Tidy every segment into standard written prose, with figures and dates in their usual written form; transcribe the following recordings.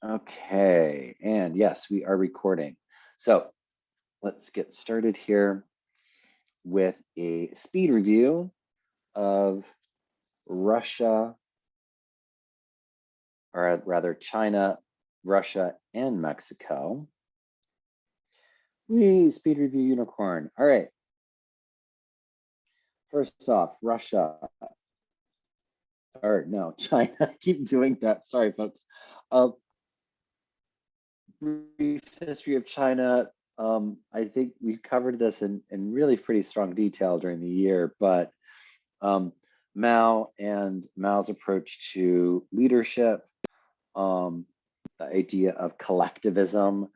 Okay, and yes, we are recording. So let's get started here with a speed review of Russia, or rather China, Russia, and Mexico. Speed review unicorn. All right. First off, Russia, or no, China. I keep doing that. Sorry, folks. Brief history of China. I think we covered this in really pretty strong detail during the year, but Mao and Mao's approach to leadership, the idea of collectivism,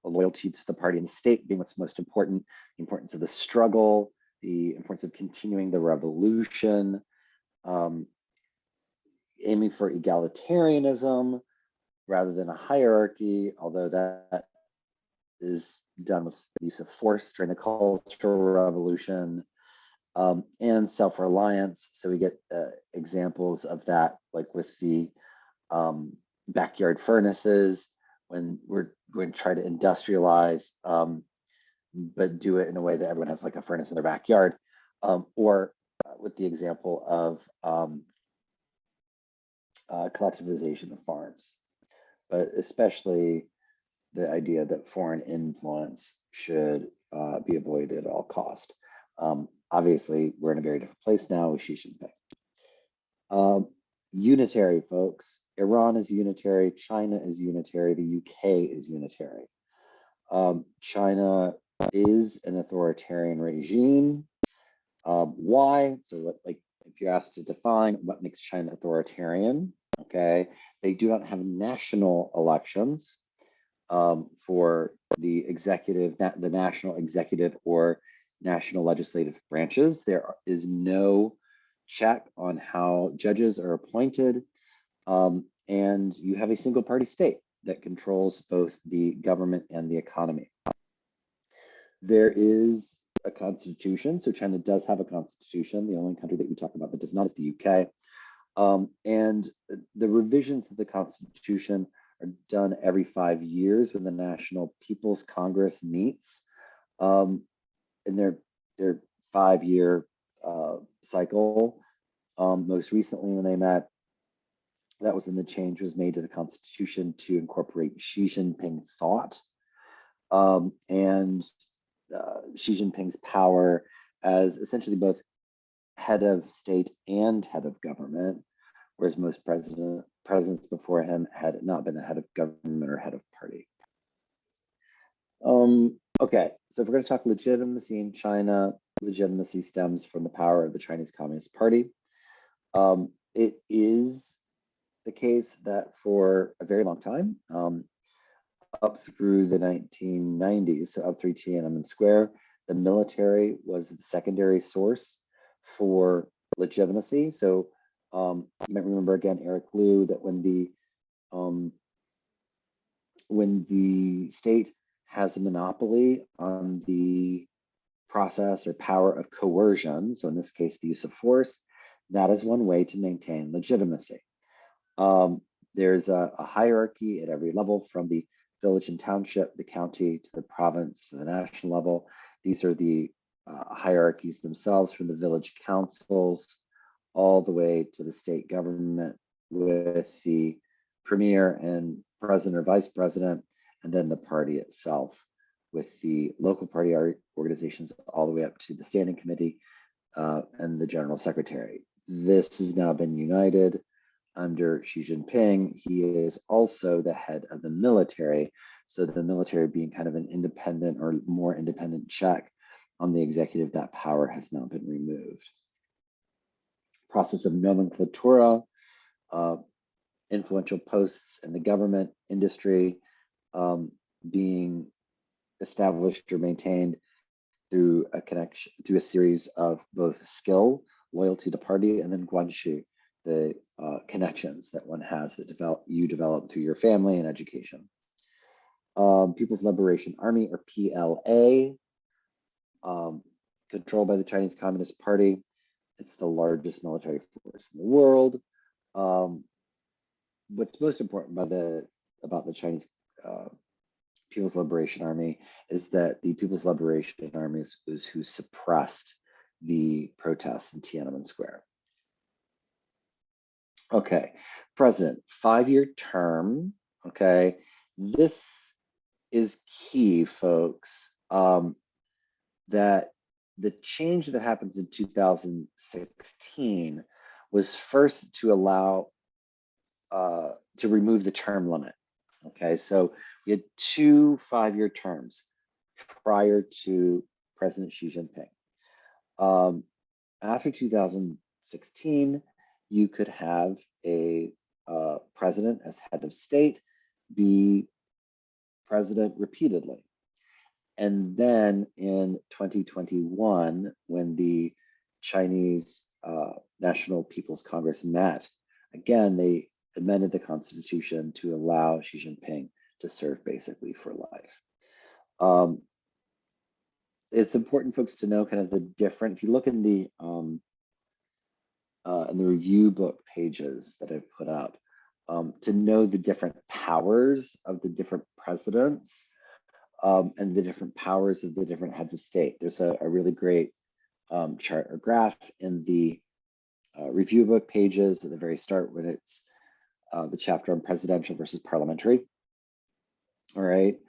loyalty to the party and the state being what's most important, the importance of the struggle, the importance of continuing the revolution, aiming for egalitarianism rather than a hierarchy, although that is done with the use of force during the Cultural Revolution, and self-reliance. So we get examples of that, like with the backyard furnaces, when we're going to try to industrialize, but do it in a way that everyone has like a furnace in their backyard, or with the example of collectivization of farms, but especially the idea that foreign influence should be avoided at all cost. Obviously, we're in a very different place now with Xi Jinping. Unitary, folks. Iran is unitary, China is unitary, the UK is unitary. China is an authoritarian regime. Why? So what, like, if you're asked to define what makes China authoritarian, okay, they do not have national elections for the executive, the national executive or national legislative branches. There is no check on how judges are appointed, and you have a single party state that controls both the government and the economy. There is a constitution, so China does have a constitution. The only country that we talk about that does not is the UK. And the revisions of the constitution are done every 5 years when the National People's Congress meets, in their 5-year cycle. Most recently, when they met, that was when the change was made to the constitution to incorporate Xi Jinping thought, and Xi Jinping's power as essentially both head of state and head of government, whereas most presidents before him had not been the head of government or head of party. Okay, so if we're going to talk legitimacy in China, legitimacy stems from the power of the Chinese Communist Party. It is the case that for a very long time, up through the 1990s, so up through Tiananmen Square, the military was the secondary source for legitimacy. So you might remember again, Eric Liu, that when the state has a monopoly on the process or power of coercion, so in this case, the use of force, that is one way to maintain legitimacy. There's a hierarchy at every level, from the village and township, the county, to the province, to the national level. These are the hierarchies themselves, from the village councils all the way to the state government, with the premier and president or vice president, and then the party itself, with the local party organizations all the way up to the standing committee and the general secretary. This has now been united under Xi Jinping. He is also the head of the military, so the military being kind of an independent or more independent check on the executive, that power has now been removed. Process of nomenclatura, influential posts in the government, industry, being established or maintained through a series of both skill, loyalty to party, and then guanxi, the connections that one has that you develop through your family and education. People's Liberation Army, or PLA, controlled by the Chinese Communist Party. It's the largest military force in the world. What's most important about the Chinese People's Liberation Army is that the People's Liberation Army is who suppressed the protests in Tiananmen Square. Okay, president, 5-year term. Okay, this is key, folks. That the change that happens in 2016 was first to allow to remove the term limit. Okay, so we had 2 5-year terms prior to President Xi Jinping. After 2016, you could have a president as head of state be president repeatedly. And then in 2021, when the Chinese National People's Congress met, again, they amended the constitution to allow Xi Jinping to serve basically for life. It's important, folks, to know kind of the different, if you look in the review book pages that I've put up, to know the different powers of the different presidents and the different powers of the different heads of state. There's a really great chart or graph in the review book pages at the very start when it's the chapter on presidential versus parliamentary. All right.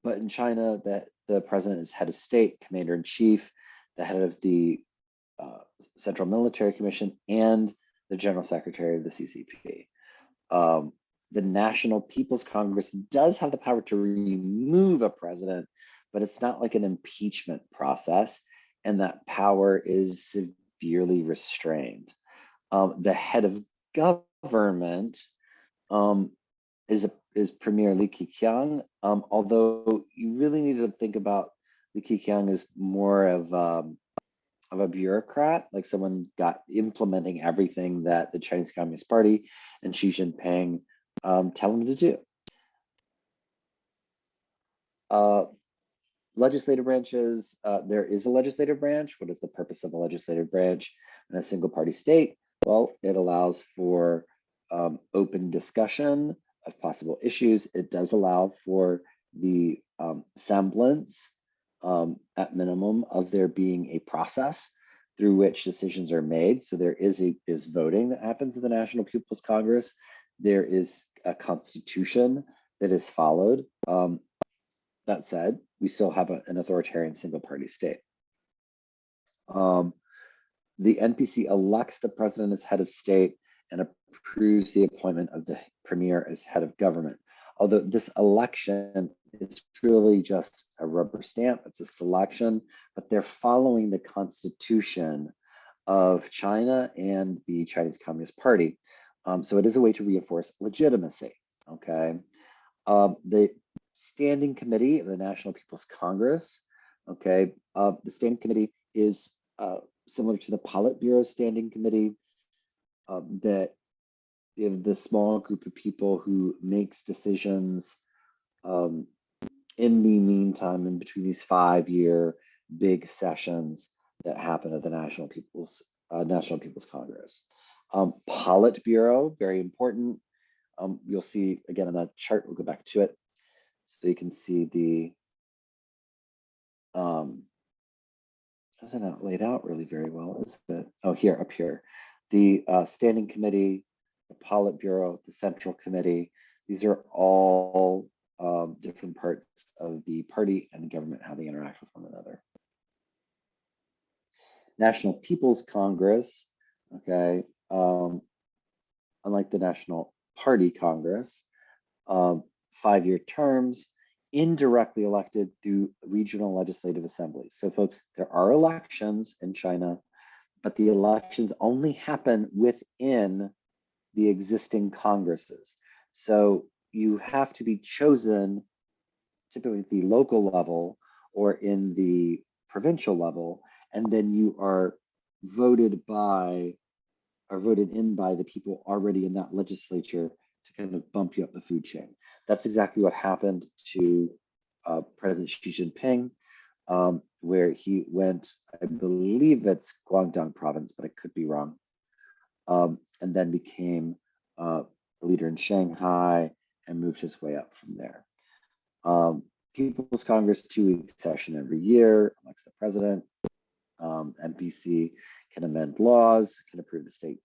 But in China, that the president is head of state, commander in chief, the head of the Central Military Commission, and the general secretary of the CCP. The National People's Congress does have the power to remove a president, but it's not like an impeachment process, and that power is severely restrained. The head of government is Premier Li Kequiang, although you really need to think about Li Kequiang as more of a bureaucrat, like someone implementing everything that the Chinese Communist Party and Xi Jinping tell him to do. Legislative branches, there is a legislative branch. What is the purpose of a legislative branch in a single party state? Well, it allows for open discussion of possible issues. It does allow for the semblance, at minimum, of there being a process through which decisions are made. So there is voting that happens in the National People's Congress. There is a constitution that is followed. That said, we still have an authoritarian single-party state. The NPC elects the president as head of state and approves the appointment of the premier as head of government. Although this election is really just a rubber stamp, it's a selection, but they're following the constitution of China and the Chinese Communist Party. So it is a way to reinforce legitimacy, okay? The Standing Committee of the National People's Congress, okay? The Standing Committee is similar to the Politburo Standing Committee, that the small group of people who makes decisions in the meantime, in between these 5-year big sessions that happen at the National People's Congress. Politburo, very important. You'll see again on that chart, we'll go back to it. So you can see the, is it not laid out really very well, is it? Oh, here, up here. The Standing Committee, the Politburo, the Central Committee, these are all different parts of the party and the government, how they interact with one another. National People's Congress, okay, unlike the National Party Congress, 5-year terms, indirectly elected through regional legislative assemblies. So folks, there are elections in China, but the elections only happen within the existing congresses. So you have to be chosen typically at the local level or in the provincial level, and then you are voted in by the people already in that legislature to kind of bump you up the food chain. That's exactly what happened to President Xi Jinping, where he went, I believe it's Guangdong province, but I could be wrong, and then became leader in Shanghai, and moved his way up from there. People's Congress, 2-week session every year, elects the president. MPC can amend laws, can approve the state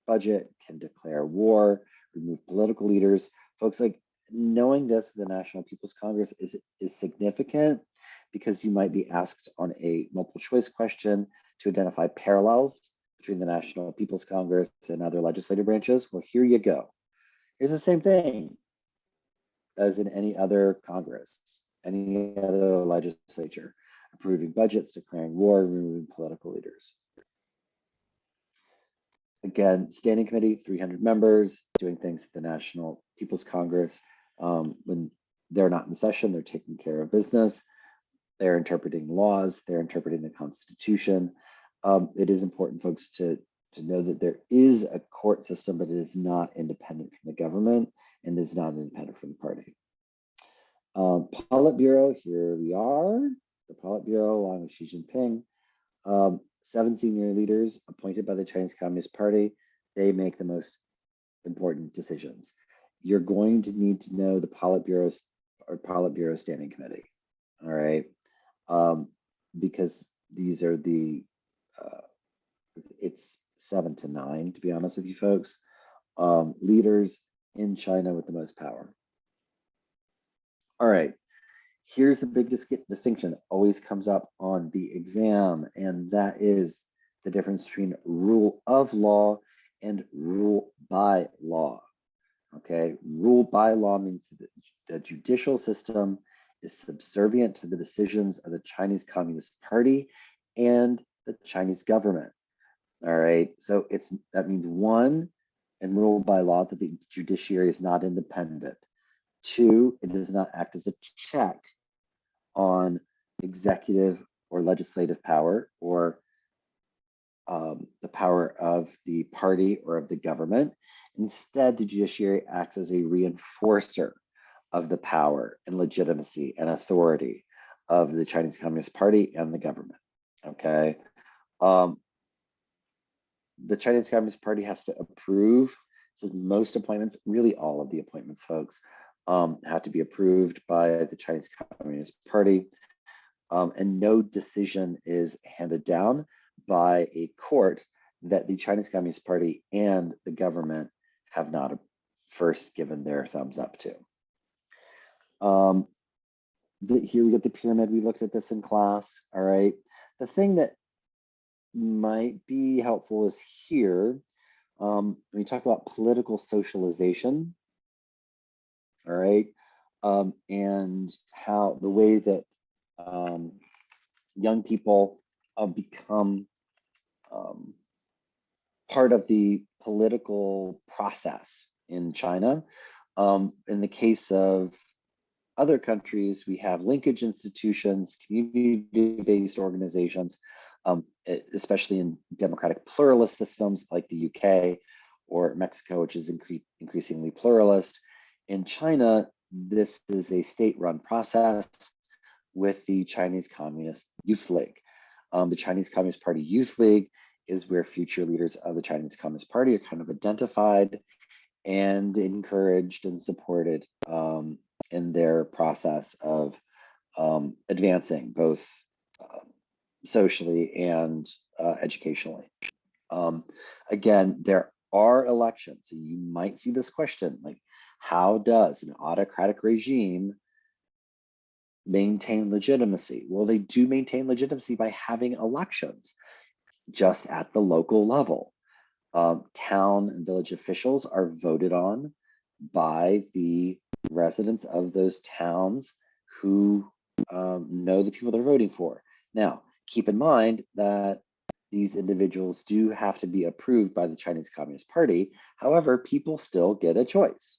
budget, can declare war, remove political leaders. Folks, like, knowing this for the National People's Congress is significant, because you might be asked on a multiple choice question to identify parallels between the National People's Congress and other legislative branches. Well, here you go. Here's the same thing as in any other Congress, any other legislature: approving budgets, declaring war, removing political leaders. Again, standing committee, 300 members, doing things at the National People's Congress. When they're not in session, they're taking care of business. They're interpreting laws, they're interpreting the Constitution. It is important, folks, to know that there is a court system, but it is not independent from the government and is not independent from the party. Politburo, here we are, the Politburo, along with Xi Jinping. 7 senior leaders appointed by the Chinese Communist Party. They make the most important decisions. You're going to need to know the Politburo Standing Committee, all right? Because these are the, it's 7 to 9, to be honest with you folks, leaders in China with the most power. All right, here's the big distinction that always comes up on the exam, and that is the difference between rule of law and rule by law. Okay, rule by law means that the judicial system is subservient to the decisions of the Chinese Communist Party and the Chinese government. All right, so that means, 1, in rule by law, that the judiciary is not independent. 2, it does not act as a check on executive or legislative power, or the power of the party or of the government. Instead, the judiciary acts as a reinforcer of the power and legitimacy and authority of the Chinese Communist Party and the government. Okay. The Chinese Communist Party has to approve. This is most appointments, really all of the appointments, folks, have to be approved by the Chinese Communist Party. And no decision is handed down by a court that the Chinese Communist Party and the government have not first given their thumbs up to. Here we get the pyramid. We looked at this in class. All right. The thing that might be helpful is here, when we talk about political socialization. All right. And how the way that young people become part of the political process in China. In the case of other countries, we have linkage institutions, community-based organizations, especially in democratic pluralist systems like the UK or Mexico, which is increasingly pluralist. In China, this is a state-run process with the Chinese Communist Youth League. The Chinese Communist Party Youth League is where future leaders of the Chinese Communist Party are kind of identified and encouraged and supported in their process of advancing both socially and educationally. Again, there are elections, so you might see this question, like, how does an autocratic regime maintain legitimacy? Well, they do maintain legitimacy by having elections just at the local level. Town and village officials are voted on by the residents of those towns who know the people they're voting for. Now, keep in mind that these individuals do have to be approved by the Chinese Communist Party. However, people still get a choice.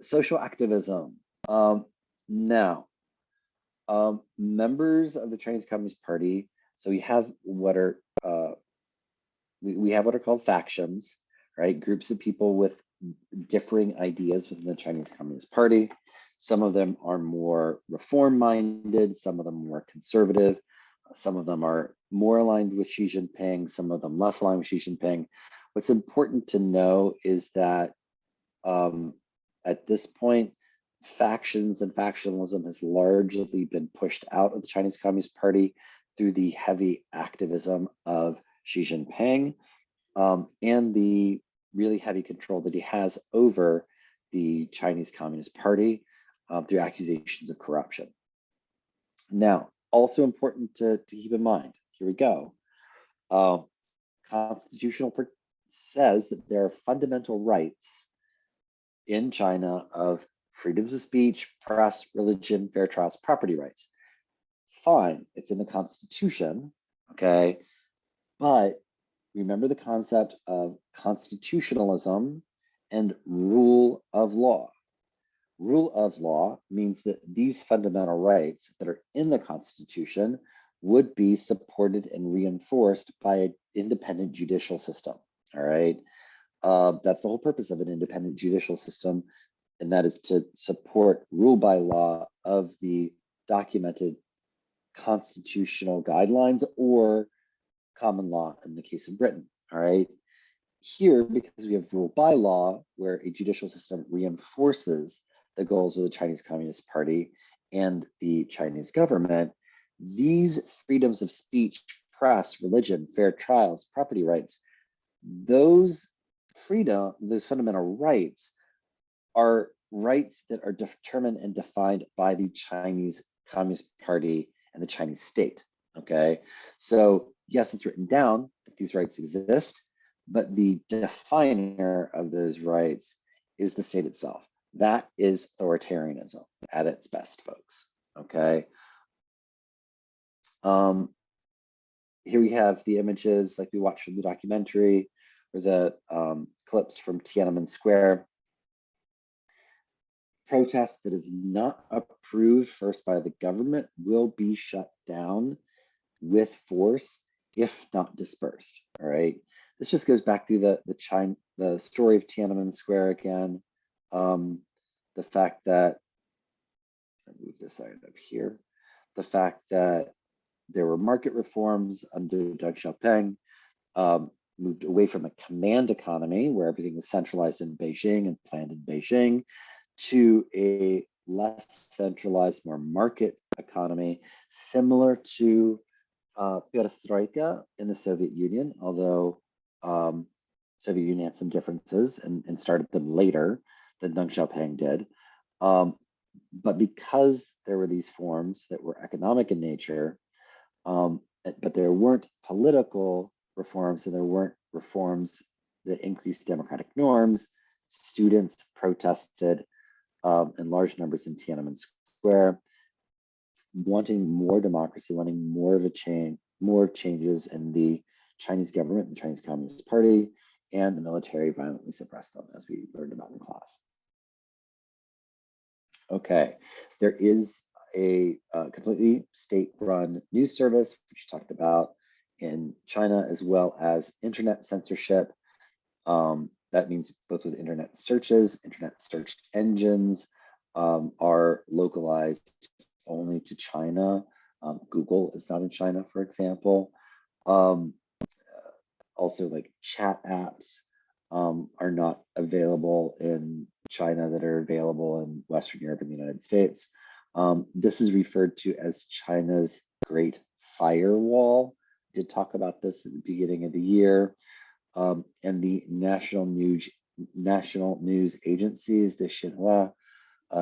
Social activism. Now, members of the Chinese Communist Party, so we have what are we have what are called factions, right? Groups of people with differing ideas within the Chinese Communist Party. Some of them are more reform-minded, some of them more conservative, some of them are more aligned with Xi Jinping, some of them less aligned with Xi Jinping. What's important to know is that at this point, factions and factionalism has largely been pushed out of the Chinese Communist Party through the heavy activism of Xi Jinping and the really heavy control that he has over the Chinese Communist Party through accusations of corruption. Now, also important to keep in mind, here we go. Constitutional says that there are fundamental rights in China of freedoms of speech, press, religion, fair trials, property rights. Fine, it's in the Constitution, okay? But remember the concept of constitutionalism and rule of law. Rule of law means that these fundamental rights that are in the Constitution would be supported and reinforced by an independent judicial system, all right? That's the whole purpose of an independent judicial system, and that is to support rule by law of the documented constitutional guidelines or common law in the case of Britain, all right? Here, because we have rule by law, where a judicial system reinforces the goals of the Chinese Communist Party and the Chinese government, these freedoms of speech, press, religion, fair trials, property rights, those fundamental rights are rights that are determined and defined by the Chinese Communist Party and the Chinese state, okay? So yes, it's written down that these rights exist, but the definer of those rights is the state itself. That is authoritarianism at its best, folks, okay? Here we have the images like we watched from the documentary, or the clips from Tiananmen Square. Protest that is not approved first by the government will be shut down with force if not dispersed, all right? This just goes back to the story of Tiananmen Square again. The fact that, I'll move this side up here, the fact that there were market reforms under Deng Xiaoping, moved away from a command economy where everything was centralized in Beijing and planned in Beijing to a less centralized, more market economy, similar to perestroika in the Soviet Union, although Soviet Union had some differences and started them later than Deng Xiaoping did. But because there were these forms that were economic in nature, but there weren't political reforms and there weren't reforms that increased democratic norms, students protested in large numbers in Tiananmen Square, wanting more democracy, wanting more of a change, more changes in the Chinese government, the Chinese Communist Party, and the military violently suppressed them, as we learned about in class. Okay, there is a completely state-run news service, which we talked about in China, as well as internet censorship. That means both with internet searches, internet search engines are localized only to China. Google is not in China, for example. Also, like chat apps are not available in China that are available in Western Europe and the United States. This is referred to as China's Great Firewall. I did talk about this at the beginning of the year. And the national news agencies, the Xinhua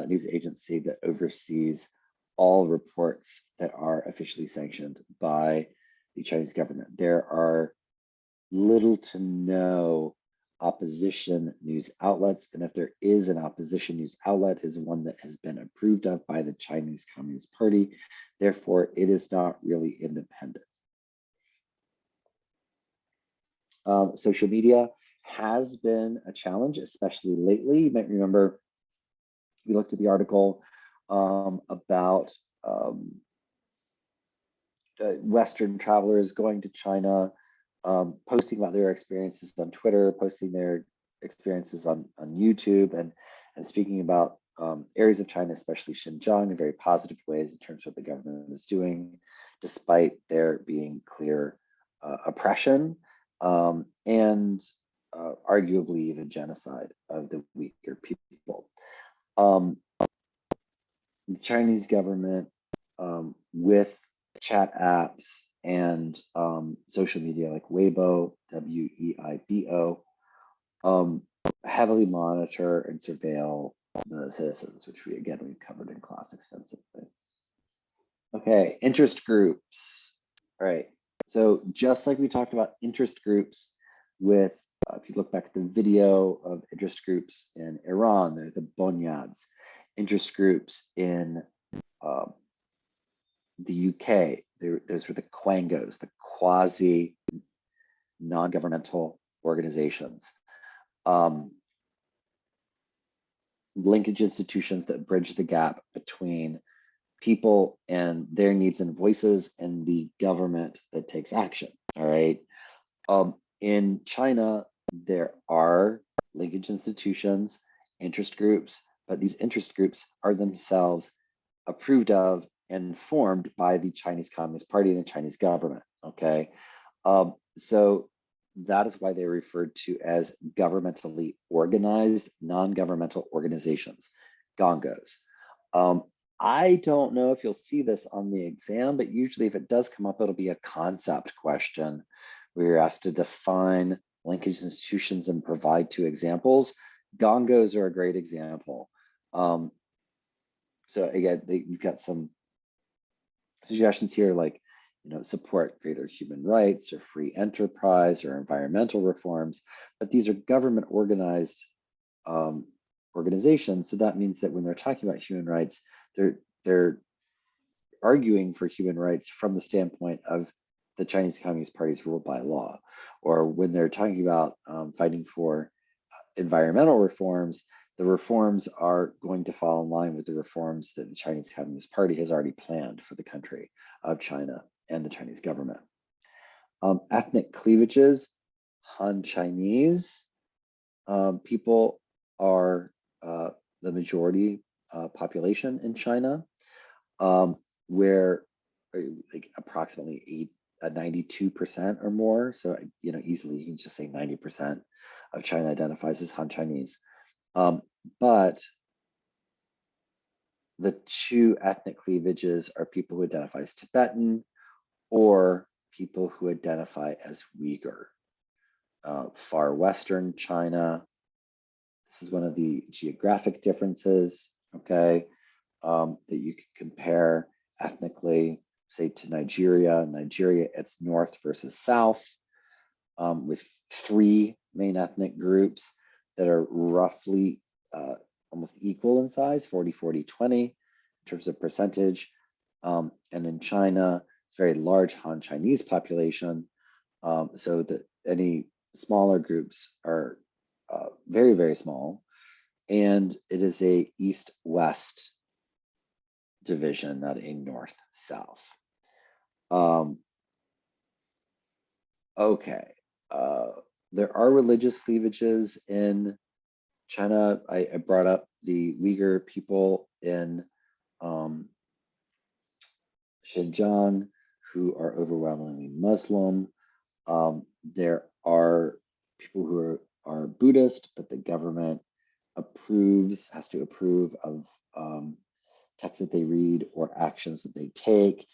news agency that oversees all reports that are officially sanctioned by the Chinese government. There are little to no opposition news outlets, and if there is an opposition news outlet, is one that has been approved of by the Chinese Communist Party. Therefore, it is not really independent. Social media has been a challenge, especially lately. You might remember we looked at the article about Western travelers going to China, posting about their experiences on Twitter, posting their experiences on YouTube, and speaking about areas of China, especially Xinjiang, in very positive ways in terms of what the government is doing, despite there being clear oppression. And arguably even genocide of the Uyghur people. The Chinese government, with chat apps and social media like Weibo, Weibo, heavily monitor and surveil the citizens, which we've covered in class extensively. Okay, interest groups. All right, so just like we talked about interest groups with, if you look back at the video of interest groups in Iran, there's the Bonyads. Interest groups in the UK, those were the Quangos, the quasi non-governmental organizations. Linkage institutions that bridge the gap between people and their needs and voices and the government that takes action. All right. In China, there are linkage institutions, interest groups, but these interest groups are themselves approved of and formed by the Chinese Communist Party and the Chinese government. Okay. So that is why they're referred to as governmentally organized non-governmental organizations, gongos. I don't know if you'll see this on the exam, but usually if it does come up, it'll be a concept question where you're asked to define linkage institutions and provide 2 examples. Gongos are a great example. So again, you've got some suggestions here like, support greater human rights or free enterprise or environmental reforms, but these are government organized organizations. So that means that when they're talking about human rights, they're arguing for human rights from the standpoint of the Chinese Communist Party's rule by law. Or when they're talking about fighting for environmental reforms, the reforms are going to fall in line with the reforms that the Chinese Communist Party has already planned for the country of China and the Chinese government. Ethnic cleavages, Han Chinese people are the majority population in China, where like approximately 92% or more. So, easily you can just say 90% of China identifies as Han Chinese. But the 2 ethnic cleavages are people who identify as Tibetan or people who identify as Uighur. Far Western China, this is one of the geographic differences, okay, that you could compare ethnically, say to Nigeria. Nigeria, it's north versus south, with 3 main ethnic groups that are roughly almost equal in size, 40, 40, 20 in terms of percentage. And in China, it's a very large Han Chinese population, so that any smaller groups are very, very small. And it is a east-west division, not a north-south. Okay, there are religious cleavages in China. I brought up the Uyghur people in Xinjiang who are overwhelmingly Muslim. There are people who are Buddhist, but the government has to approve of texts that they read or actions that they take.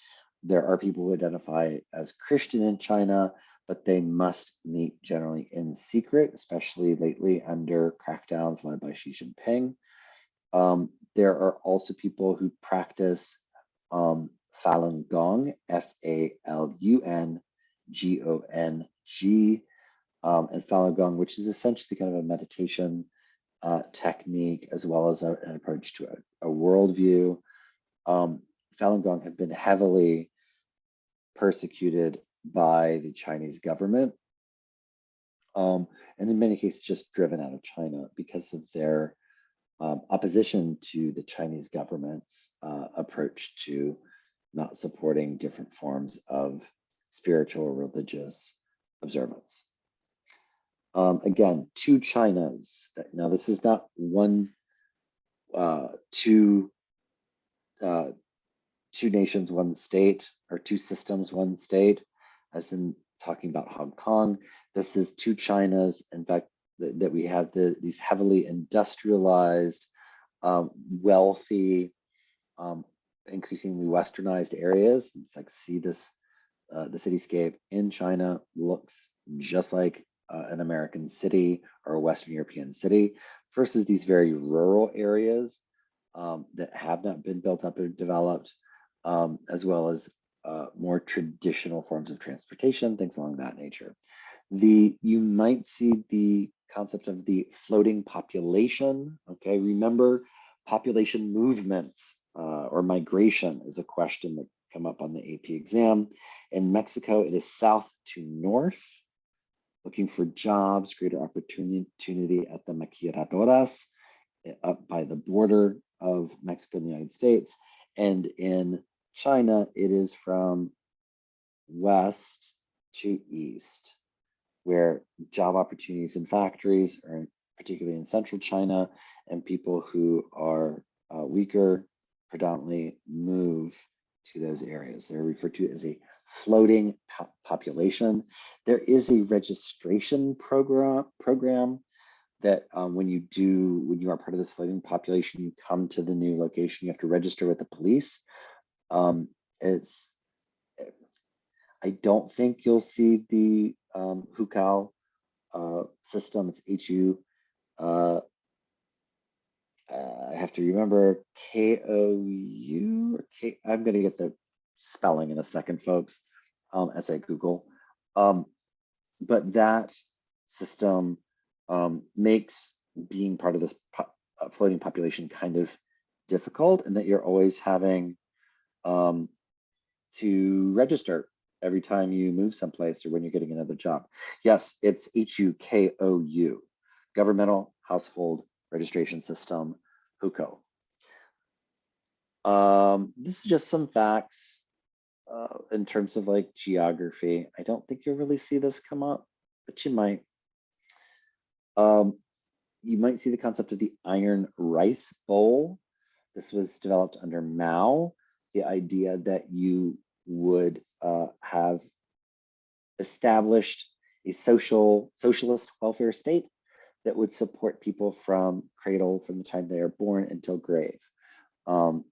There are people who identify as Christian in China, but they must meet generally in secret, especially lately under crackdowns led by Xi Jinping. There are also people who practice Falun Gong, Falun Gong, and Falun Gong, which is essentially kind of a meditation technique as well as an approach to a worldview. Falun Gong have been heavily persecuted by the Chinese government, and in many cases just driven out of China because of their opposition to the Chinese government's approach to not supporting different forms of spiritual or religious observance. Again, 2 Chinas. Now, this is not two nations, one state, or 2 systems, one state, as in talking about Hong Kong. This is two Chinas, in fact, that we have these heavily industrialized, wealthy, increasingly westernized areas. It's like, see this, the cityscape in China looks just like an American city or a Western European city, versus these very rural areas that have not been built up or developed, as well as more traditional forms of transportation, things along that nature. You might see the concept of the floating population. Okay, remember, population movements or migration is a question that come up on the AP exam. In Mexico, it is south to north, looking for jobs, greater opportunity at the maquiladoras up by the border of Mexico and the United States. And in China, it is from west to east, where job opportunities in factories are particularly in central China, and people who are Uighur predominantly move to those areas. They're referred to as a floating population. There is a registration program that when you are part of this floating population, you come to the new location, you have to register with the police. I don't think you'll see the Hukao system. It's HU. I have to remember KOU or K. I'm going to get the spelling in a second, folks, as I Google. But that system makes being part of this floating population kind of difficult, and that you're always having to register every time you move someplace or when you're getting another job. Yes, it's HUKOU, Governmental Household Registration System, HUKO. This is just some facts in terms of like geography. I don't think you'll really see this come up, but you might. You might see the concept of the iron rice bowl. This was developed under Mao, the idea that you would have established a socialist welfare state that would support people from cradle, from the time they are born until grave. China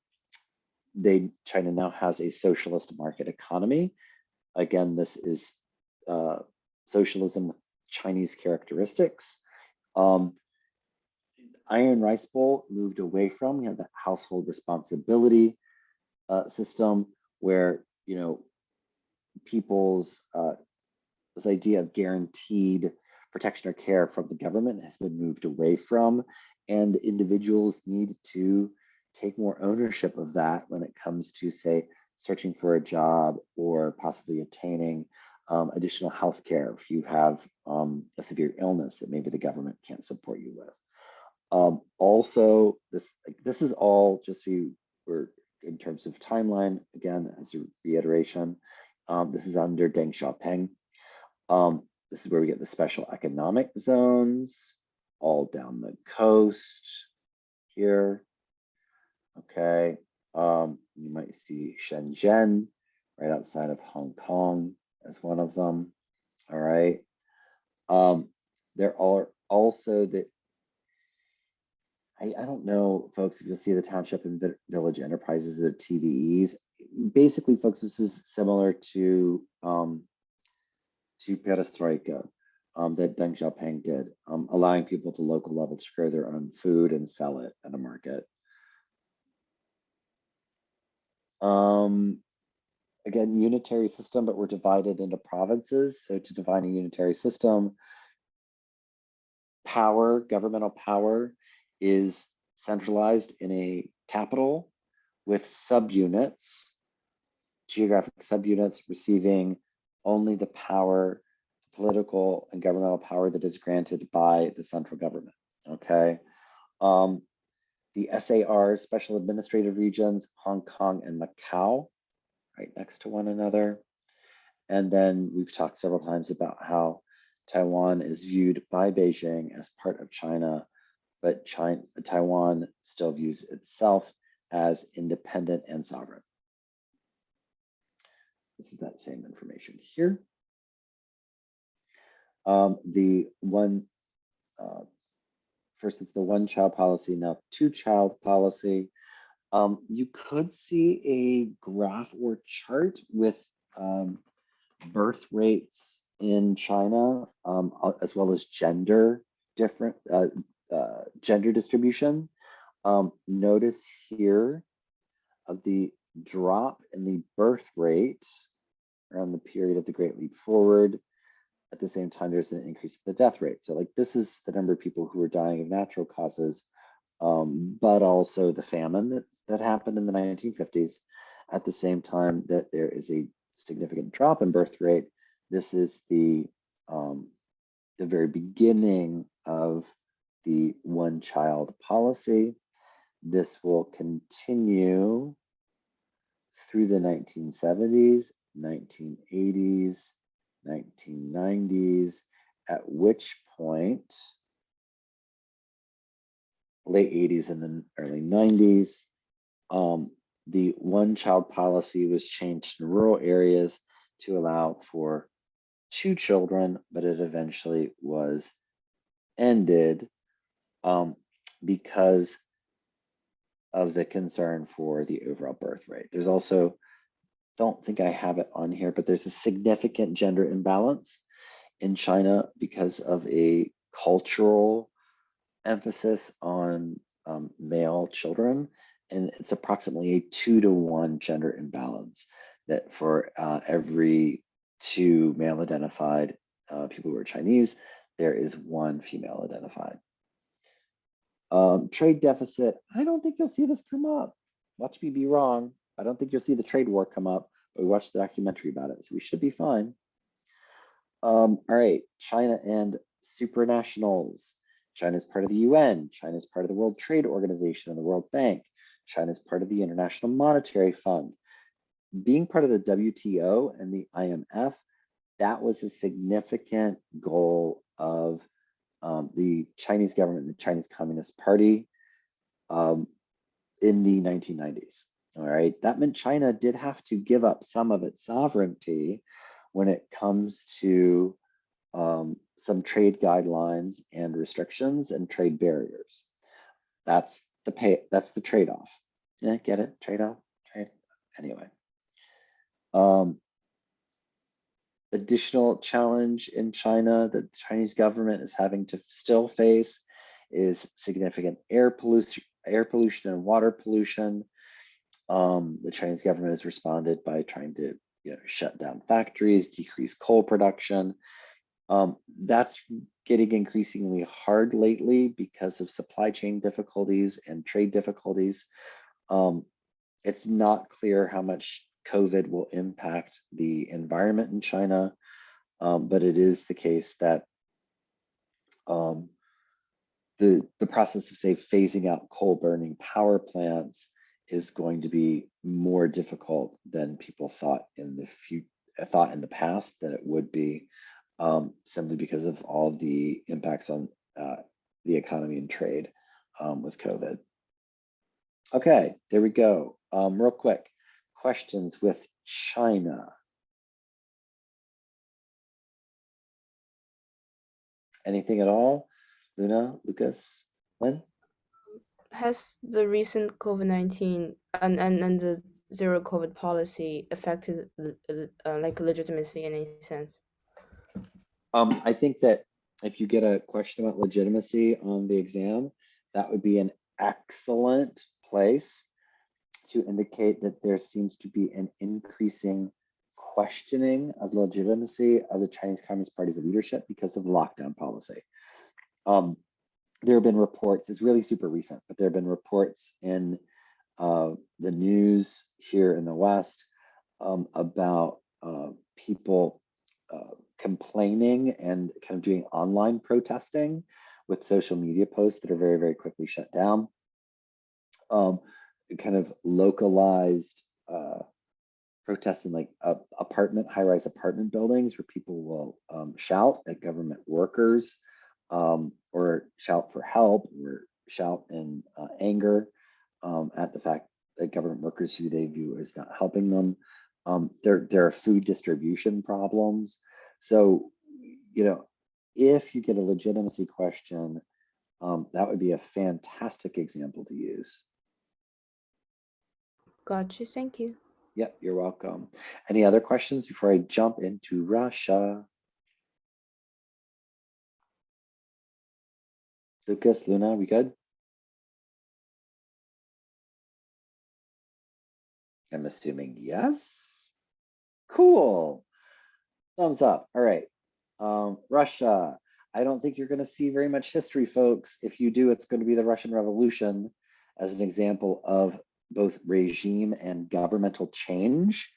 now has a socialist market economy. Again, this is socialism with Chinese characteristics. Iron rice bowl moved away from. We have the household responsibility system, where people's this idea of guaranteed protection or care from the government has been moved away from, and individuals need to take more ownership of that when it comes to, say, searching for a job or possibly attaining additional health care if you have a severe illness that maybe the government can't support you with. Also, this is all just so we're in terms of timeline, again, as a reiteration, this is under Deng Xiaoping. This is where we get the special economic zones, all down the coast here. Okay, you might see Shenzhen right outside of Hong Kong as one of them. All right. There are also I don't know, folks, if you'll see the township and village enterprises, the TVEs. Basically, folks, this is similar to perestroika that Deng Xiaoping did, allowing people at the local level to grow their own food and sell it at a market. Again, unitary system, but we're divided into provinces. So to define a unitary system, governmental power is centralized in a capital with subunits, geographic subunits receiving only the power, political and governmental power that is granted by the central government, okay? The SARs, Special Administrative Regions, Hong Kong and Macau, right next to one another. And then we've talked several times about how Taiwan is viewed by Beijing as part of China, but Taiwan still views itself as independent and sovereign. This is that same information here. The one, first it's the one child policy, now two child policy. You could see a graph or chart with birth rates in China, as well as gender gender distribution. Notice here of the drop in the birth rate around the period of the Great Leap Forward. At the same time, there's an increase in the death rate. So like this is the number of people who are dying of natural causes, but also the famine that happened in the 1950s. At the same time that there is a significant drop in birth rate, this is the very beginning of the one-child policy. This will continue through the 1970s, 1980s, 1990s, at which point, late 80s and then early 90s, the one-child policy was changed in rural areas to allow for 2 children, but it eventually was ended because of the concern for the overall birth rate. There's also, don't think I have it on here, but there's a significant gender imbalance in China because of a cultural emphasis on male children. And it's approximately a 2-to-1 gender imbalance, that for every 2 male identified people who are Chinese, there is 1 female identified. Trade deficit, I don't think you'll see this come up. Watch me be wrong. I don't think you'll see the trade war come up, but we watched the documentary about it, so we should be fine. All right, China and supranationals. China is part of the UN. China is part of the World Trade Organization and the World Bank. China is part of the International Monetary Fund. Being part of the WTO and the IMF, that was a significant goal of the Chinese government, the Chinese Communist Party in the 1990s. All right, that meant China did have to give up some of its sovereignty when it comes to some trade guidelines and restrictions and trade barriers. That's the trade-off. Yeah, get it? Trade-off? Trade. Anyway. Additional challenge in China that the Chinese government is having to still face is significant air pollution and water pollution. The Chinese government has responded by trying to shut down factories, decrease coal production. That's getting increasingly hard lately because of supply chain difficulties and trade difficulties. It's not clear how much COVID will impact the environment in China, but it is the case that the process of, say, phasing out coal burning power plants is going to be more difficult than people thought in the past that it would be, simply because of all the impacts on the economy and trade with COVID. Okay, there we go. Real quick, questions with China. Anything at all? Luna, Lucas, Lynn? Has the recent COVID-19 and the zero COVID policy affected like legitimacy in any sense? I think that if you get a question about legitimacy on the exam, that would be an excellent place to indicate that there seems to be an increasing questioning of the legitimacy of the Chinese Communist Party's leadership because of the lockdown policy. There have been reports, it's really super recent, but there have been reports in the news here in the West about people complaining and kind of doing online protesting with social media posts that are very, very quickly shut down. Kind of localized protests in like high-rise apartment buildings where people will shout at government workers or shout for help or shout in anger at the fact that government workers who they view as not helping them. There are food distribution problems. So, if you get a legitimacy question, that would be a fantastic example to use. Gotcha, thank you. Yep, you're welcome. Any other questions before I jump into Russia? Lucas, Luna, we good? I'm assuming yes. Cool. Thumbs up. All right. Russia. I don't think you're going to see very much history, folks. If you do, it's going to be the Russian Revolution as an example of both regime and governmental change.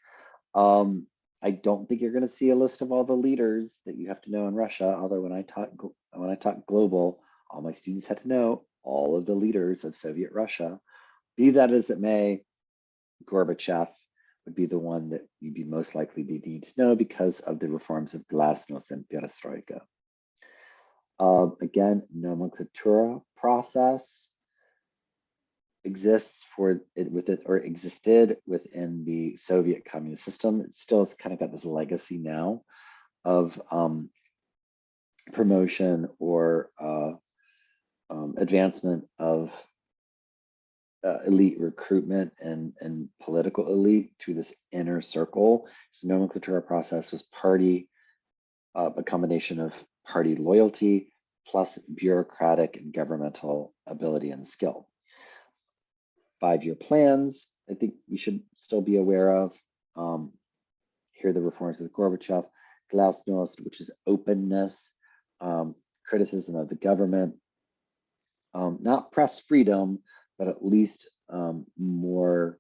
I don't think you're going to see a list of all the leaders that you have to know in Russia. Although when I taught global, all my students had to know all of the leaders of Soviet Russia. Be that as it may, Gorbachev would be the one that you'd be most likely to need to know because of the reforms of glasnost and perestroika. Again, nomenclatura process exists existed within the Soviet communist system. It still has kind of got this legacy now of promotion or advancement of elite recruitment and political elite through this inner circle. So nomenclatura process was a combination of party loyalty plus bureaucratic and governmental ability and skill. 5-year plans, I think we should still be aware of. Here are the reforms of Gorbachev, glasnost, which is openness, criticism of the government, not press freedom, but at least more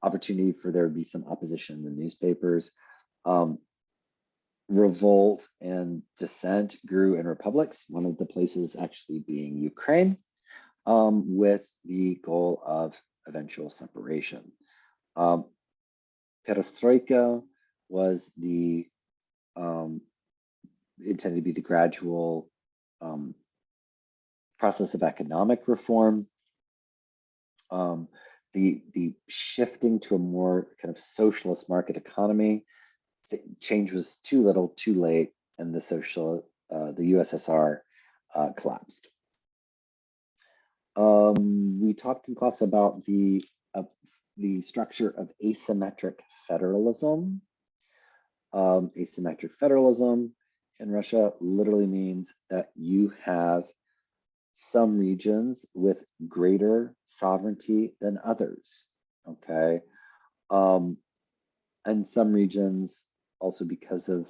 opportunity for there to be some opposition in the newspapers. Revolt and dissent grew in republics, one of the places actually being Ukraine, with the goal of eventual separation. Perestroika was intended to be the gradual process of economic reform. The shifting to a more kind of socialist market economy. Change was too little, too late, and the USSR collapsed. We talked in class about the structure of asymmetric federalism. Asymmetric federalism in Russia literally means that you have some regions with greater sovereignty than others, okay? And some regions also because of,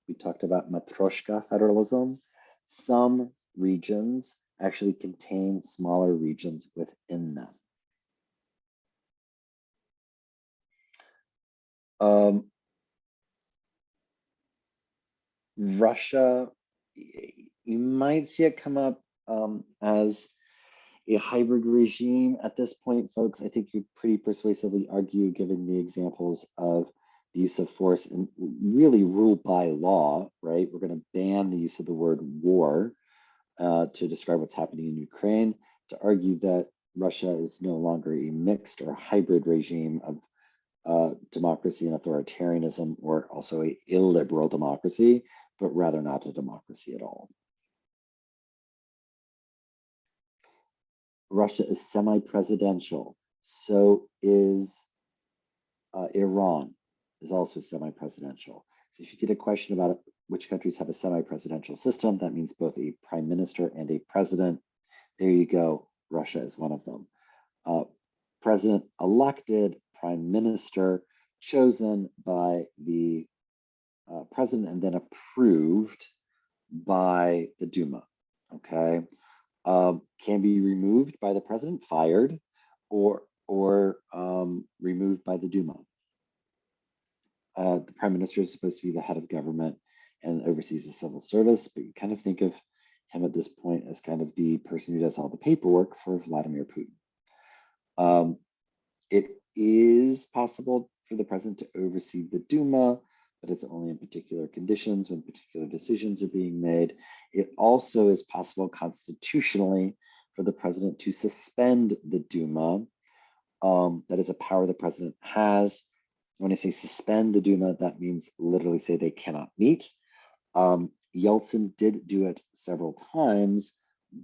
we talked about matroyshka federalism, some regions actually contain smaller regions within them. Russia, you might see it come up as a hybrid regime at this point, folks. I think you pretty persuasively argue, given the examples of the use of force and really ruled by law, right? We're going to ban the use of the word war to describe what's happening in Ukraine, to argue that Russia is no longer a mixed or hybrid regime of democracy and authoritarianism, or also a illiberal democracy, but rather not a democracy at all. Russia is semi-presidential. So is Iran is also semi-presidential. So if you get a question about which countries have a semi-presidential system, that means both a prime minister and a president. There you go. Russia is one of them. President elected, prime minister chosen by the president and then approved by the Duma. Okay. Can be removed by the president, fired, or removed by the Duma. The prime minister is supposed to be the head of government and oversees the civil service, but you kind of think of him at this point as kind of the person who does all the paperwork for Vladimir Putin. It is possible for the president to oversee the Duma, but it's only in particular conditions when particular decisions are being made. It also is possible constitutionally for the president to suspend the Duma. That is a power the president has. When I say suspend the Duma, that means literally say they cannot meet. Yeltsin did do it several times,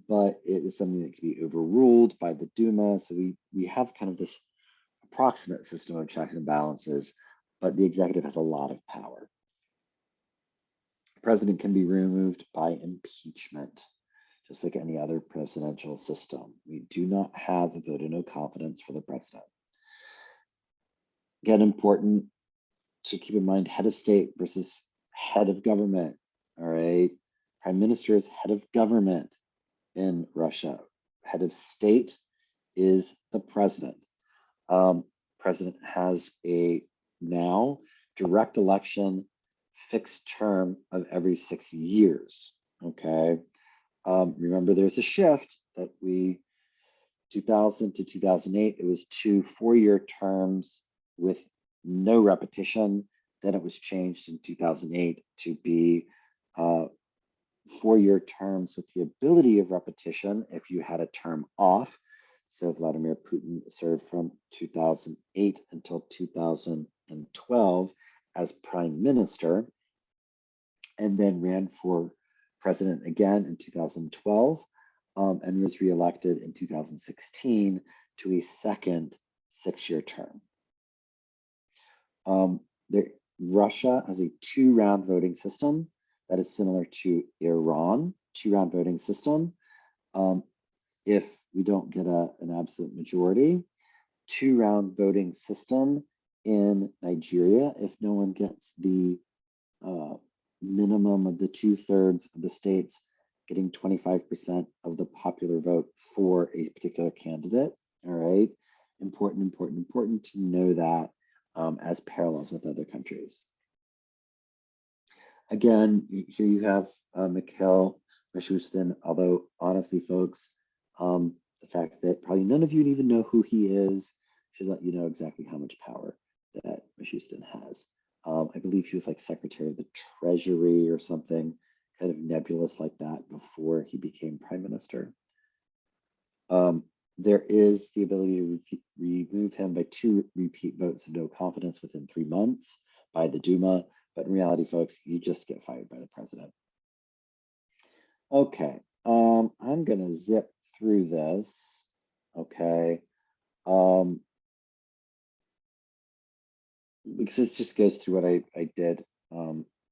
but it is something that can be overruled by the Duma. So we have kind of this approximate system of checks and balances, but the executive has a lot of power. The president can be removed by impeachment, just like any other presidential system. We do not have a vote of no confidence for the president. Again, important to keep in mind, head of state versus head of government. All right. Prime minister is head of government in Russia. Head of state is the president. President has a now direct election, fixed term of every 6 years. Okay. Remember, there's a shift that 2000 to 2008, it was 2 4-year terms with no repetition. Then it was changed in 2008 to be 4-year terms with the ability of repetition if you had a term off. So Vladimir Putin served from 2008 until 2012 as prime minister, and then ran for president again in 2012, and was reelected in 2016 to a second 6-year term. Russia has a 2-round voting system that is similar to Iran, 2-round voting system. If we don't get an absolute majority, 2-round voting system in Nigeria, if no one gets the minimum of the 2/3 of the states getting 25% of the popular vote for a particular candidate. All right, important to know that as parallels with other countries. Again, here you have Mikhail Mishustin, although honestly, folks, the fact that probably none of you even know who he is should let you know exactly how much power that Mishustin has. I believe he was like Secretary of the Treasury or something kind of nebulous like that before he became prime minister. There is the ability to remove him by 2 repeat votes of no confidence within 3 months by the Duma, but in reality, folks, you just get fired by the president. Okay, I'm gonna zip through this, okay, because it just goes through what I did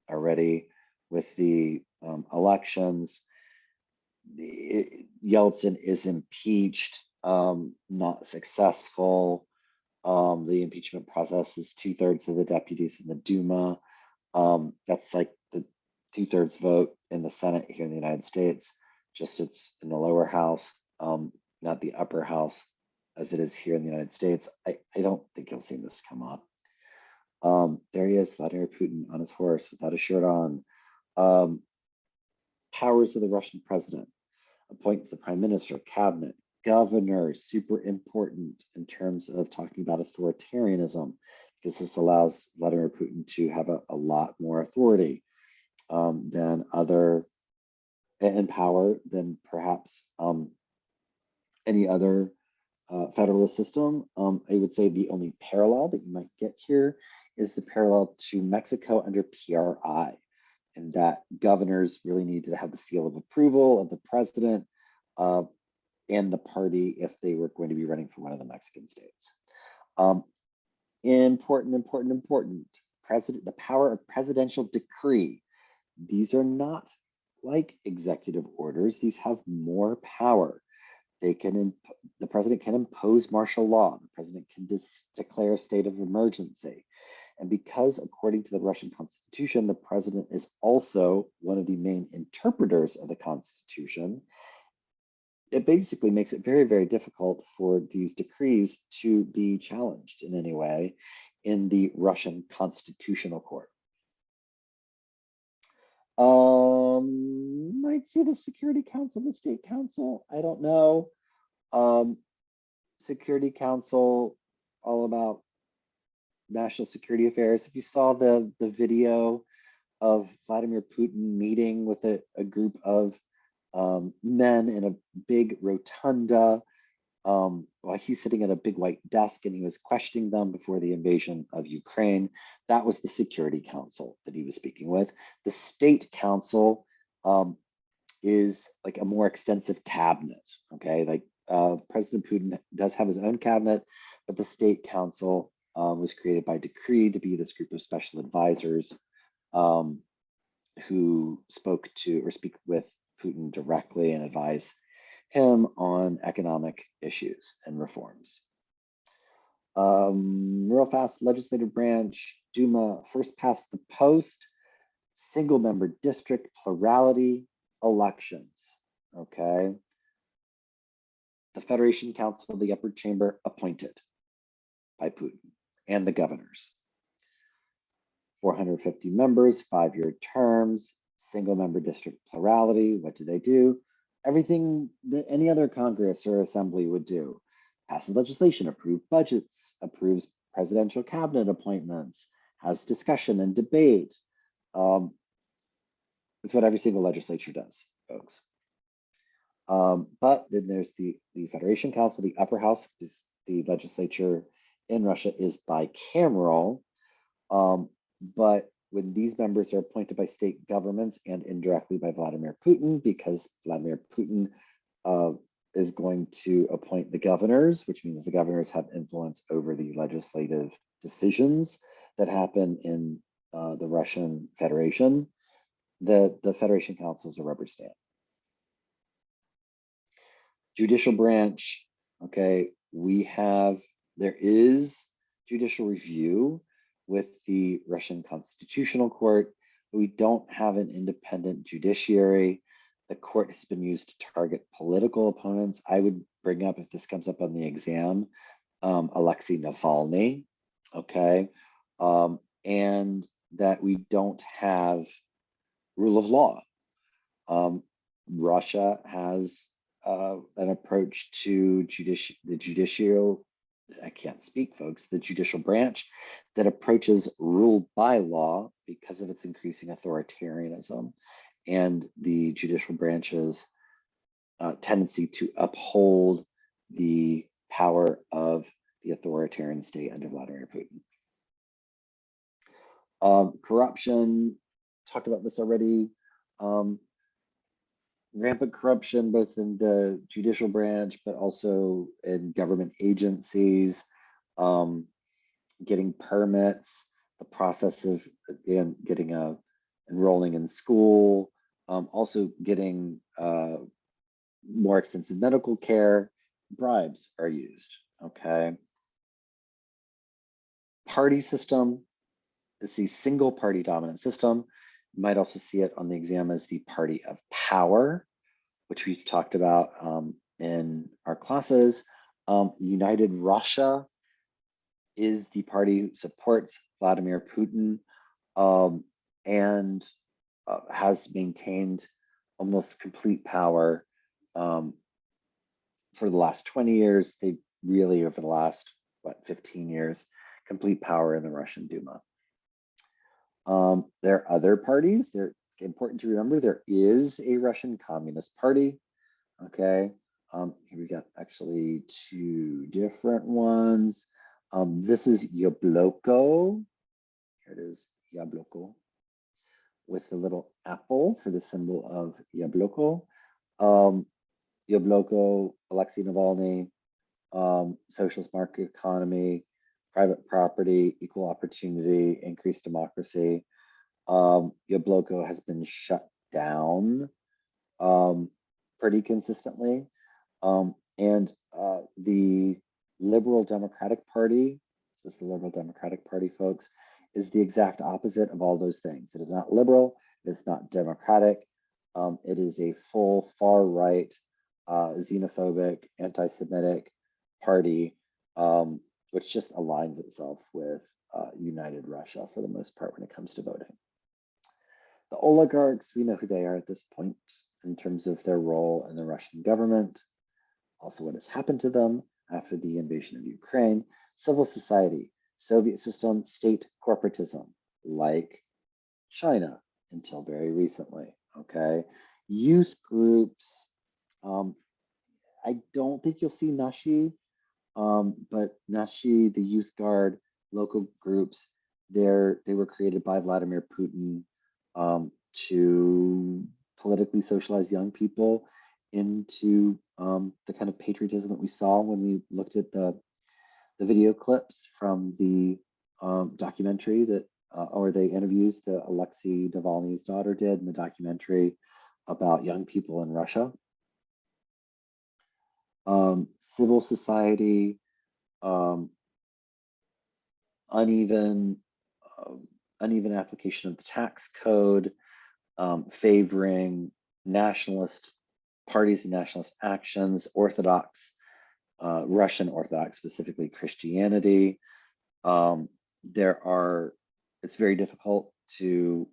already with the elections. Yeltsin is impeached, not successful. The impeachment process is 2/3 of the deputies in the Duma. That's like the 2/3 vote in the Senate here in the United States, just it's in the lower house, not the upper house as it is here in the United States. I don't think you'll see this come up. There he is, Vladimir Putin on his horse without a shirt on. Powers of the Russian president: appoints the prime minister, cabinet, governor, super important in terms of talking about authoritarianism, because this allows Vladimir Putin to have a lot more authority than other, and power than perhaps any other federalist system. I would say the only parallel that you might get here is the parallel to Mexico under PRI, and that governors really needed to have the seal of approval of the president and the party if they were going to be running for one of the Mexican states. Important. The power of presidential decree. These are not like executive orders. These have more power. The president can impose martial law. The president can declare a state of emergency. And because, according to the Russian Constitution, the president is also one of the main interpreters of the Constitution, it basically makes it very, very difficult for these decrees to be challenged in any way in the Russian Constitutional Court. Might say the Security Council, the State Council, I don't know. Security Council, all about national security affairs. If you saw the video of Vladimir Putin meeting with a group of men in a big rotunda, while he's sitting at a big white desk and he was questioning them before the invasion of Ukraine. That was the Security Council that he was speaking with. The State Council is like a more extensive cabinet, okay? Like President Putin does have his own cabinet, but the State Council was created by decree to be this group of special advisors who spoke to or speak with Putin directly and advise him on economic issues and reforms. Real fast, legislative branch, Duma, first past the post, single member district, plurality, elections, okay? The Federation Council, the upper chamber, appointed by Putin and the governors. 450 members, 5-year terms, single member district plurality. What do? Everything that any other Congress or assembly would do. Passes legislation, approve budgets, approves presidential cabinet appointments, has discussion and debate. It's what every single legislature does, folks. But then there's the Federation Council, the upper house, is the legislature in Russia is bicameral. But when these members are appointed by state governments and indirectly by Vladimir Putin, because Vladimir Putin is going to appoint the governors, which means the governors have influence over the legislative decisions that happen in the Russian Federation, the Federation Council is a rubber stamp. Judicial branch, okay, there is judicial review with the Russian Constitutional Court, but we don't have an independent judiciary. The court has been used to target political opponents. I would bring up, if this comes up on the exam, Alexei Navalny, okay? And that we don't have rule of law. Russia has an approach to the judicial, I can't speak, folks, the judicial branch that approaches rule by law because of its increasing authoritarianism and the judicial branch's tendency to uphold the power of the authoritarian state under Vladimir Putin. Corruption, talked about this already. Rampant corruption, both in the judicial branch, but also in government agencies, getting permits, the process of getting enrolling in school, also getting more extensive medical care. Bribes are used, okay? Party system is the single party dominant system. You might also see it on the exam as the party of power, which we've talked about in our classes. United Russia is the party who supports Vladimir Putin and has maintained almost complete power for the last 20 years. They really, over the last, 15 years, complete power in the Russian Duma. There are other parties. They're important to remember. There is a Russian Communist Party. Okay, here we got actually 2 different ones. This is Yabloko. Here it is, Yabloko, with the little apple for the symbol of Yabloko. Yabloko, Alexei Navalny, Socialist Market Economy, private property, equal opportunity, increased democracy. Yabloko has been shut down pretty consistently. And the Liberal Democratic Party, this is the Liberal Democratic Party, folks, is the exact opposite of all those things. It is not liberal, it's not democratic. It is a full far-right, xenophobic, anti-Semitic party, which just aligns itself with United Russia for the most part when it comes to voting. The oligarchs, we know who they are at this point in terms of their role in the Russian government, also what has happened to them after the invasion of Ukraine. Civil society, Soviet system, state corporatism, like China until very recently, okay? Youth groups, I don't think you'll see Nashi, but Nashi, the Youth Guard, local groups, they were created by Vladimir Putin to politically socialize young people into the kind of patriotism that we saw when we looked at the video clips from the documentary that, or the interviews that Alexei Navalny's daughter did in the documentary about young people in Russia. Civil society, uneven application of the tax code, favoring nationalist parties and nationalist actions, Orthodox, Russian Orthodox, specifically Christianity. It's very difficult to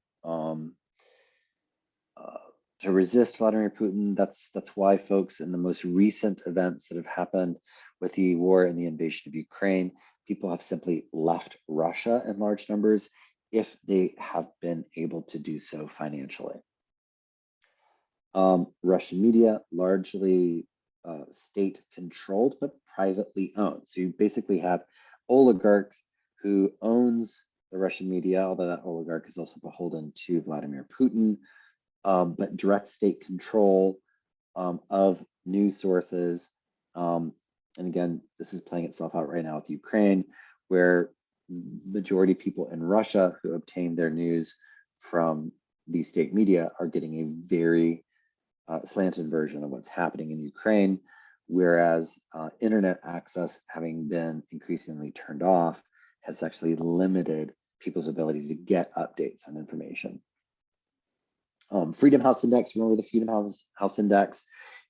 resist Vladimir Putin. That's why folks in the most recent events that have happened with the war and the invasion of Ukraine, people have simply left Russia in large numbers if they have been able to do so financially. Russian media, largely state-controlled, but privately owned. So you basically have oligarchs who owns the Russian media, although that oligarch is also beholden to Vladimir Putin, but direct state control of news sources. And again, this is playing itself out right now with Ukraine, where majority of people in Russia who obtain their news from the state media are getting a very slanted version of what's happening in Ukraine, whereas internet access, having been increasingly turned off, has actually limited people's ability to get updates on information. Freedom House Index, remember the Freedom House Index?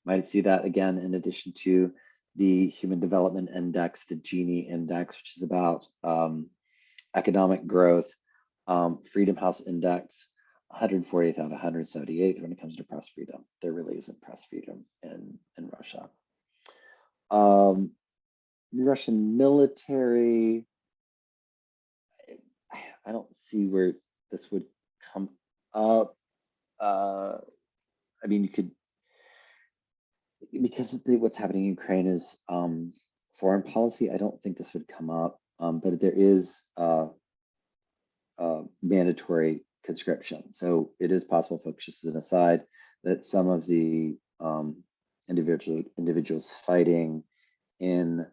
You might see that again in addition to the Human Development Index, the Gini Index, which is about economic growth. Freedom House Index, 148th out of 178th when it comes to press freedom. There really isn't press freedom in Russia. Russian military, I don't see where this would come up. I mean, you could, because what's happening in Ukraine is foreign policy, I don't think this would come up, but there is mandatory conscription. So it is possible, folks, just as an aside, that some of the individuals fighting in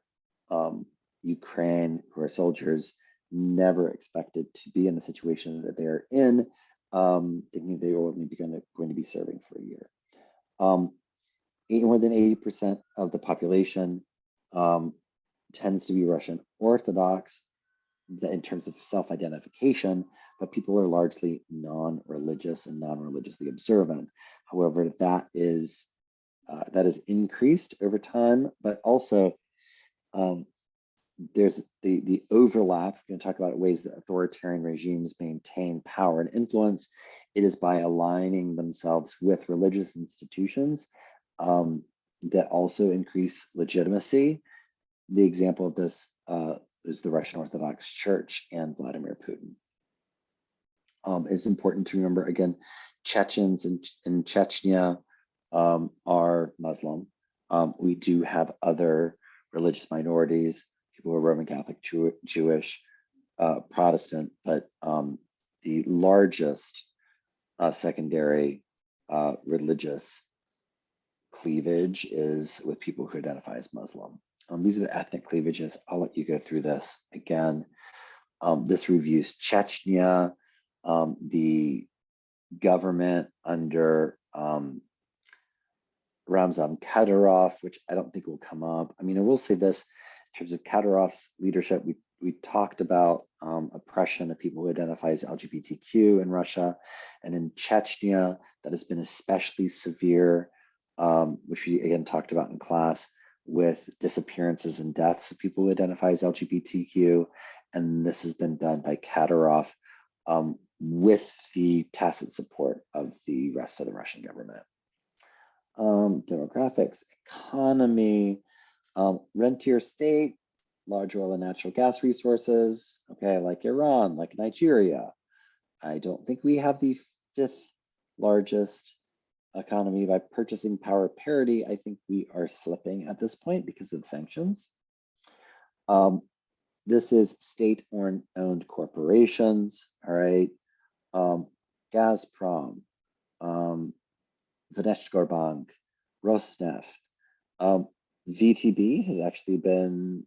Ukraine who are soldiers never expected to be in the situation that they are in, thinking they were only going to be serving for a year. More than 80% of the population tends to be Russian Orthodox in terms of self-identification, but people are largely non-religious and non-religiously observant. However, that is increased over time, but also there's the overlap. We're going to talk about ways that authoritarian regimes maintain power and influence. It is by aligning themselves with religious institutions that also increase legitimacy. The example of this is the Russian Orthodox Church and Vladimir Putin. It's important to remember, again, Chechens in Chechnya are Muslim. We do have other religious minorities, people who are Roman Catholic, Jewish, Protestant, but the largest secondary religious cleavage is with people who identify as Muslim. These are the ethnic cleavages. I'll let you go through this again. This reviews Chechnya, the government under Ramzan Kadyrov, which I don't think will come up. I mean, I will say this, in terms of Kadyrov's leadership, we talked about oppression of people who identify as LGBTQ in Russia, and in Chechnya, that has been especially severe, which we again talked about in class, with disappearances and deaths of people who identify as LGBTQ, and this has been done by Kadyrov with the tacit support of the rest of the Russian government. Demographics, economy, rentier state, large oil and natural gas resources, okay, like Iran, like Nigeria. I don't think we have the 5th largest economy by purchasing power parity, I think we are slipping at this point because of sanctions. This is state-owned corporations, all right? Gazprom, Bank, Rosneft. VTB has actually been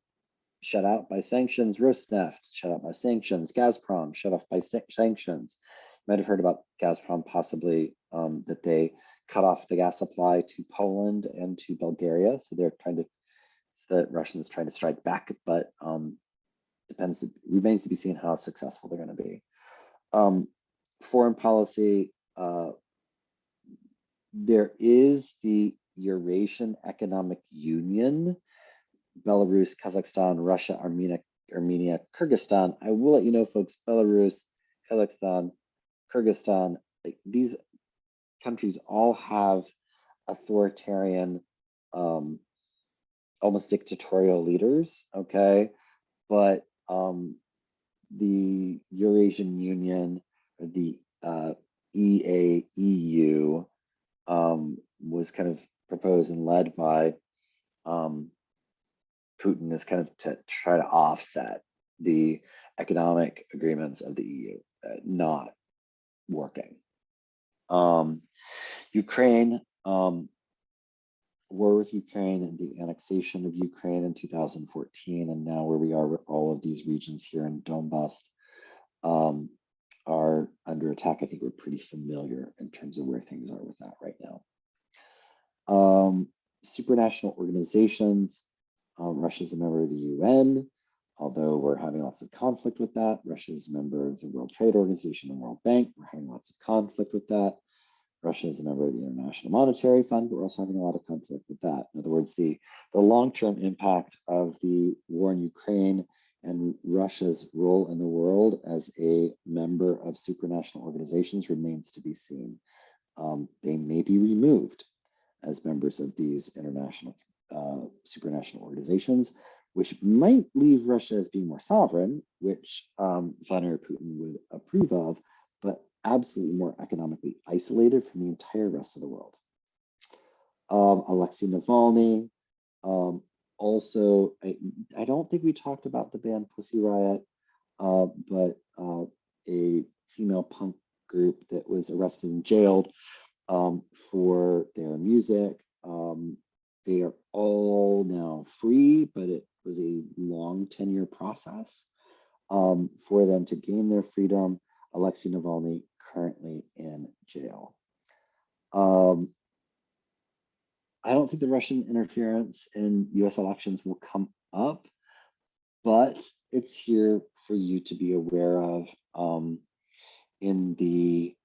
shut out by sanctions. Rosneft shut out by sanctions. Gazprom shut off by sanctions. You might have heard about Gazprom possibly that they cut off the gas supply to Poland and to Bulgaria. So they're trying to, it's the Russians trying to strike back, but remains to be seen how successful they're going to be. Foreign policy, there is the Eurasian Economic Union, Belarus, Kazakhstan, Russia, Armenia, Kyrgyzstan. I will let you know, folks, Belarus, Kazakhstan, Kyrgyzstan, these countries all have authoritarian, almost dictatorial leaders, okay? But the Eurasian Union, or the EU, was kind of proposed and led by Putin as kind of to try to offset the economic agreements of the EU not working. Ukraine, war with Ukraine and the annexation of Ukraine in 2014, and now where we are with all of these regions here in Donbass are under attack. I think we're pretty familiar in terms of where things are with that right now. Supranational organizations. Russia is a member of the UN, although we're having lots of conflict with that. Russia is a member of the World Trade Organization and World Bank. We're having lots of conflict with that. Russia is a member of the International Monetary Fund, but we're also having a lot of conflict with that. In other words, the long-term impact of the war in Ukraine and Russia's role in the world as a member of supranational organizations remains to be seen. They may be removed as members of these international supranational organizations, which might leave Russia as being more sovereign, which Vladimir Putin would approve of, but absolutely more economically isolated from the entire rest of the world. Alexei Navalny, also, I don't think we talked about the band Pussy Riot, but a female punk group that was arrested and jailed for their music. They are all now free, but it was a long 10-year process for them to gain their freedom. Alexei Navalny currently in jail. I don't think the Russian interference in US elections will come up, but it's here for you to be aware of in the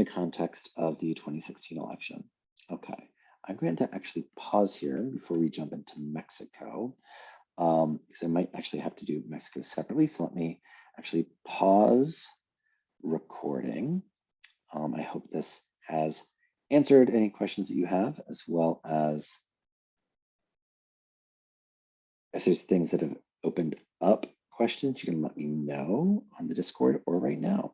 context of the 2016 election. Okay, I'm going to actually pause here before we jump into Mexico, because I might actually have to do Mexico separately. So let me actually pause recording. I hope this has answered any questions that you have, as well as if there's things that have opened up questions, you can let me know on the Discord or right now.